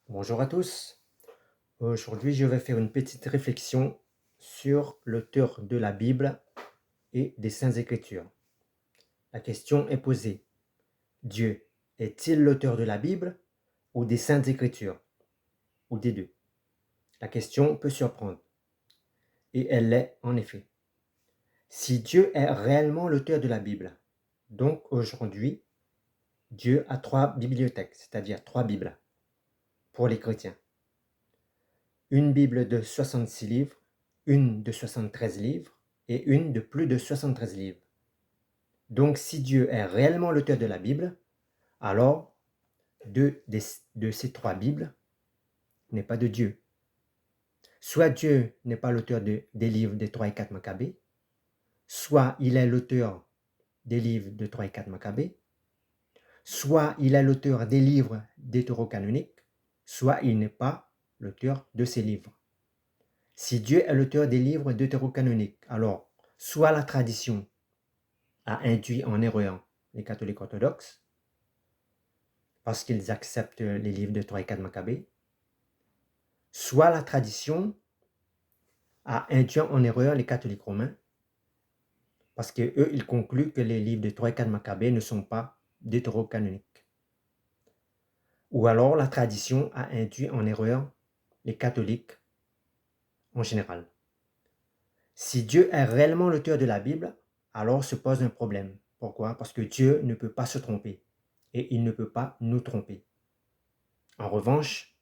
Bonjour à tous. Aujourd'hui, je vais faire une petite réflexion sur l'auteur de la Bible et des Saintes Écritures. La question est posée. Dieu est-il l'auteur de la Bible ou des Saintes Écritures, ou des deux? La question peut surprendre, et elle l'est en effet. Si Dieu est réellement l'auteur de la Bible, donc aujourd'hui, Dieu a trois bibliothèques, c'est-à-dire trois Bibles pour les chrétiens. Une Bible de 66 livres, une de 73 livres et une de plus de 73 livres. Donc si Dieu est réellement l'auteur de la Bible, alors deux de ces trois Bibles n'est pas de Dieu. Soit Dieu n'est pas l'auteur des livres des 3 et 4 Maccabées, soit il est l'auteur des livres de 3 et 4 Maccabées, soit il est l'auteur des livres deutérocanoniques, soit il n'est pas l'auteur de ces livres. Si Dieu est l'auteur des livres deutérocanoniques, alors soit la tradition a induit en erreur les catholiques orthodoxes, parce qu'ils acceptent les livres de 3 et 4 Maccabées, soit la tradition a induit en erreur les catholiques romains, parce qu'eux, ils concluent que les livres de 3 et 4 Maccabées ne sont pas deutérocanoniques. Ou alors la tradition a induit en erreur les catholiques en général. Si Dieu est réellement l'auteur de la Bible, alors se pose un problème. Pourquoi? Parce que Dieu ne peut pas se tromper et il ne peut pas nous tromper. En revanche,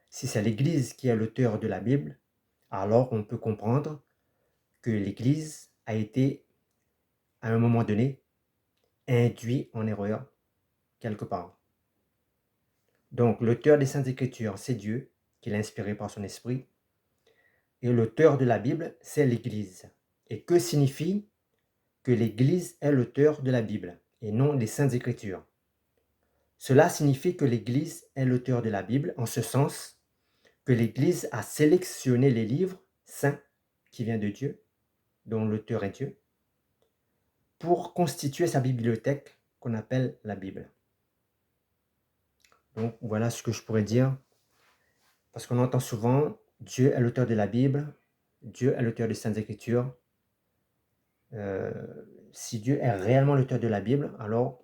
si c'est l'Église qui est l'auteur de la Bible, alors on peut comprendre que l'Église a été, à un moment donné, induite en erreur quelque part. Donc l'auteur des Saintes Écritures, c'est Dieu, qui l'a inspiré par son esprit, et l'auteur de la Bible, c'est l'Église. Et que signifie que l'Église est l'auteur de la Bible et non les Saintes Écritures? Cela signifie que l'Église est l'auteur de la Bible en ce sens que l'Église a sélectionné les livres saints qui viennent de Dieu, dont l'auteur est Dieu, pour constituer sa bibliothèque qu'on appelle la Bible. Donc voilà ce que je pourrais dire, parce qu'on entend souvent Dieu est l'auteur de la Bible, Dieu est l'auteur des Saintes Écritures. Si Dieu est réellement l'auteur de la Bible, alors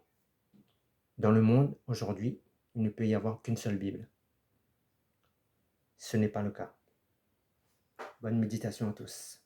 dans le monde aujourd'hui, il ne peut y avoir qu'une seule Bible. Ce n'est pas le cas. Bonne méditation à tous.